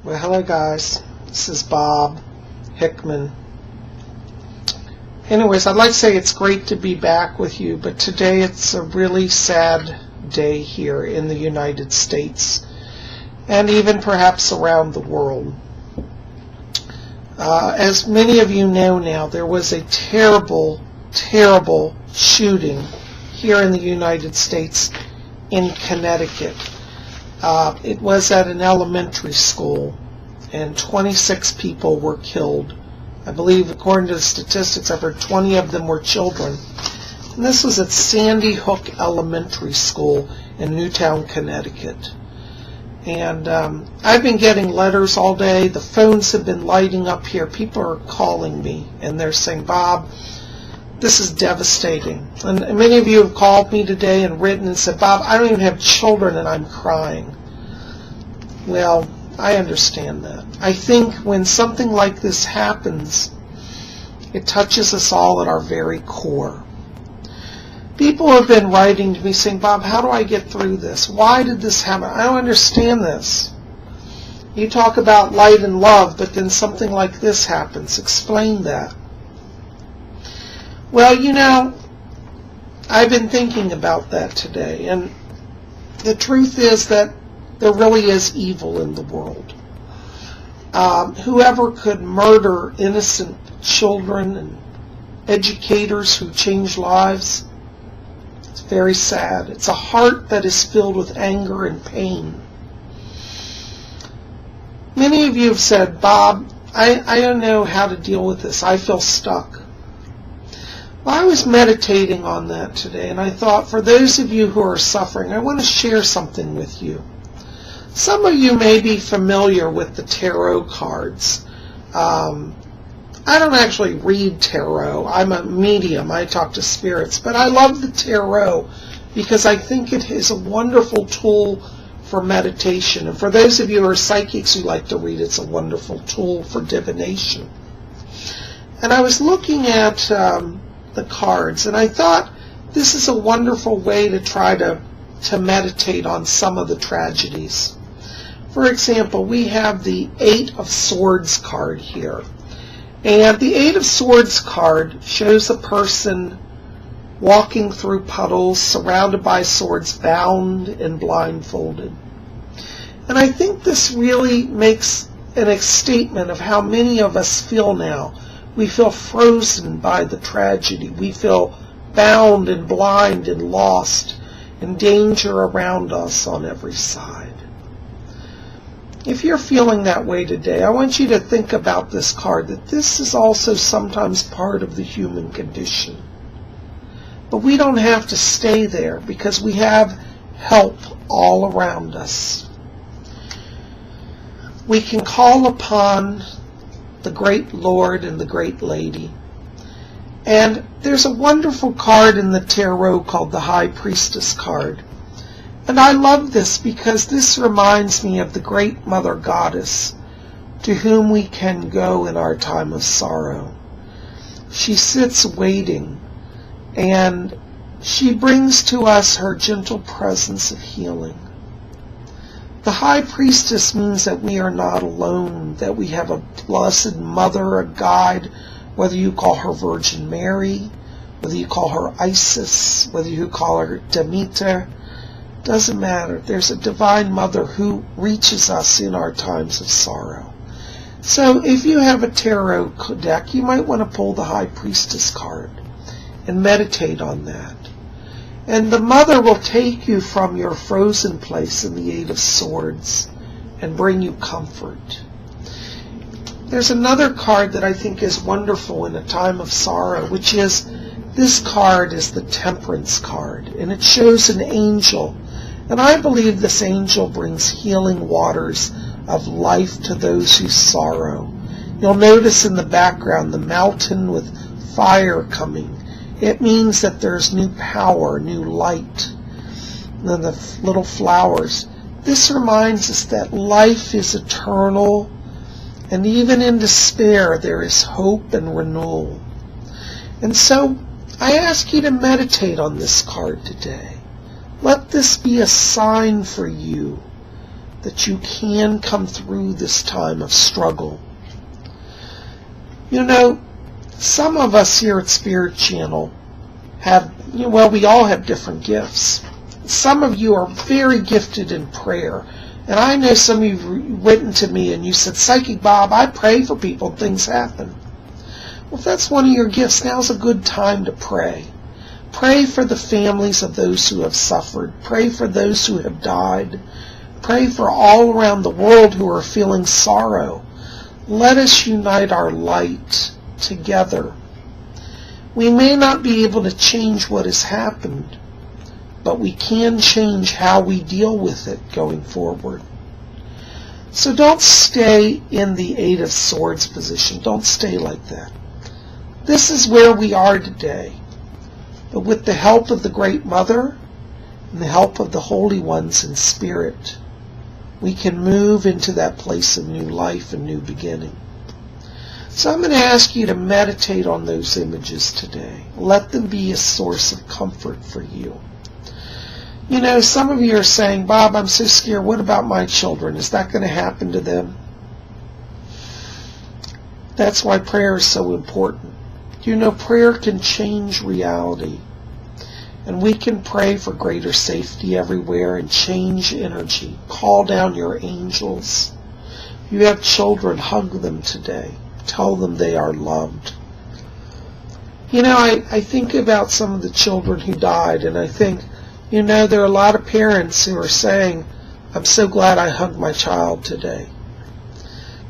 Well, hello guys, this is Bob Hickman. Anyways, I'd like to say it's great to be back with you, but today it's a really sad day here in the United States, and even perhaps around the world. As many of you know now, there was a terrible, terrible shooting here in the United States in Connecticut. It was at an elementary school, and 26 people were killed. I believe, according to the statistics, I've heard 20 of them were children. And this was at Sandy Hook Elementary School in Newtown, Connecticut. And I've been getting letters all day. The phones have been lighting up here. People are calling me, and they're saying, Bob, this is devastating. And many of you have called me today and written and said, Bob, I don't even have children and I'm crying. Well, I understand that. I think when something like this happens, it touches us all at our very core. People have been writing to me saying, Bob, how do I get through this? Why did this happen? I don't understand this. You talk about light and love, but then something like this happens. Explain that. Well, you know, I've been thinking about that today, and the truth is that there really is evil in the world. Whoever could murder innocent children and educators who change lives, it's very sad. It's a heart that is filled with anger and pain. Many of you have said, Bob, I don't know how to deal with this. I feel stuck. Well, I was meditating on that today, and I thought, for those of you who are suffering, I want to share something with you. Some of you may be familiar with the tarot cards. I don't actually read tarot. I'm a medium. I talk to spirits. But I love the tarot because I think it is a wonderful tool for meditation. And for those of you who are psychics who like to read, it's a wonderful tool for divination. And I was looking at the cards, and I thought this is a wonderful way to try to meditate on some of the tragedies. For example, we have the Eight of Swords card here. And the Eight of Swords card shows a person walking through puddles, surrounded by swords, bound and blindfolded. And I think this really makes a statement of how many of us feel now. We feel frozen by the tragedy. We feel bound and blind and lost, and danger around us on every side. If you're feeling that way today, I want you to think about this card, that this is also sometimes part of the human condition. But we don't have to stay there because we have help all around us. We can call upon the great Lord and the great Lady. And there's a wonderful card in the tarot called the High Priestess card. And I love this because this reminds me of the great Mother Goddess to whom we can go in our time of sorrow. She sits waiting, and she brings to us her gentle presence of healing. The High Priestess means that we are not alone, that we have a blessed mother, a guide, whether you call her Virgin Mary, whether you call her Isis, whether you call her Demeter, doesn't matter. There's a divine mother who reaches us in our times of sorrow. So if you have a tarot deck, you might want to pull the High Priestess card and meditate on that. And the mother will take you from your frozen place in the Eight of Swords and bring you comfort. There's another card that I think is wonderful in a time of sorrow, which is, this card is the Temperance Card, and it shows an angel. And I believe this angel brings healing waters of life to those who sorrow. You'll notice in the background the mountain with fire coming. It means that there's new power, new light. And then the little flowers. This reminds us that life is eternal, and even in despair there is hope and renewal. And so I ask you to meditate on this card today. Let this be a sign for you that you can come through this time of struggle. You know, some of us here at Spirit Channel have, we all have different gifts. Some of you are very gifted in prayer. And I know some of you have written to me and you said, Psychic Bob, I pray for people and things happen. Well, if that's one of your gifts, now's a good time to pray. Pray for the families of those who have suffered. Pray for those who have died. Pray for all around the world who are feeling sorrow. Let us unite our light together. We may not be able to change what has happened, but we can change how we deal with it going forward. So don't stay in the Eight of Swords position. Don't stay like that. This is where we are today. But with the help of the Great Mother and the help of the Holy Ones in Spirit, we can move into that place of new life and new beginning. So I'm going to ask you to meditate on those images today. Let them be a source of comfort for you. You know, some of you are saying, Bob, I'm so scared. What about my children? Is that going to happen to them? That's why prayer is so important. You know, prayer can change reality. And we can pray for greater safety everywhere and change energy. Call down your angels. If you have children, hug them today. Tell them they are loved. You know, I think about some of the children who died, and I think, you know, there are a lot of parents who are saying, I'm so glad I hugged my child today.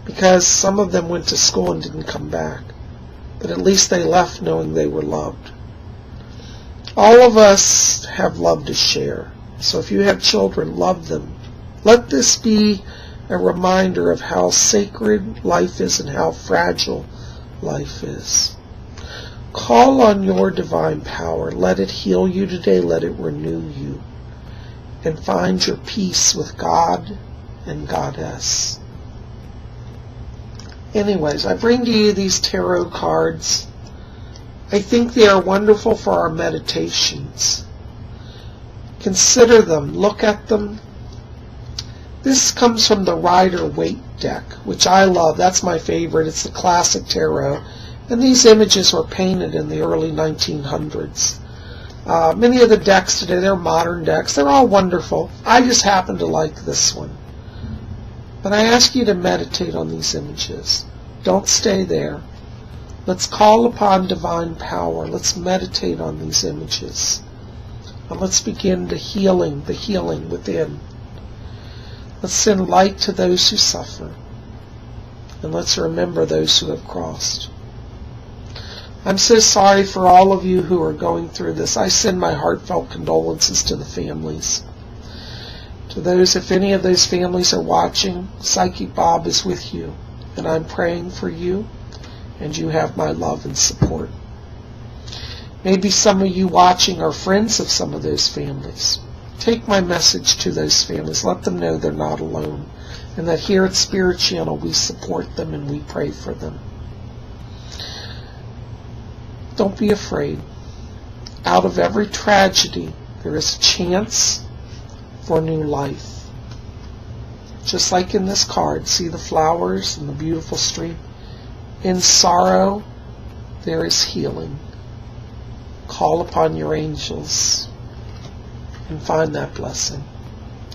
Because some of them went to school and didn't come back. But at least they left knowing they were loved. All of us have love to share. So if you have children, love them. Let this be a reminder of how sacred life is and how fragile life is. Call on your divine power. Let it heal you today. Let it renew you. And find your peace with God and Goddess. Anyways, I bring to you these tarot cards. I think they are wonderful for our meditations. Consider them. Look at them. This comes from the Rider-Waite deck, which I love. That's my favorite. It's the classic tarot. And these images were painted in the early 1900s. Many of the decks today, they're modern decks. They're all wonderful. I just happen to like this one. But I ask you to meditate on these images. Don't stay there. Let's call upon divine power. Let's meditate on these images. And let's begin the healing within. Let's send light to those who suffer. And let's remember those who have crossed. I'm so sorry for all of you who are going through this. I send my heartfelt condolences to the families. To those, if any of those families are watching, Psychic Bob is with you. And I'm praying for you. And you have my love and support. Maybe some of you watching are friends of some of those families. Take my message to those families. Let them know they're not alone. And that here at Spirit Channel we support them and we pray for them. Don't be afraid. Out of every tragedy there is a chance for new life. Just like in this card, see the flowers and the beautiful stream? In sorrow, there is healing. Call upon your angels and find that blessing.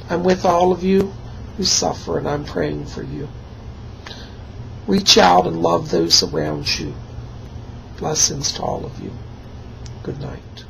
I'm with all of you who suffer, and I'm praying for you. Reach out and love those around you. Blessings to all of you. Good night.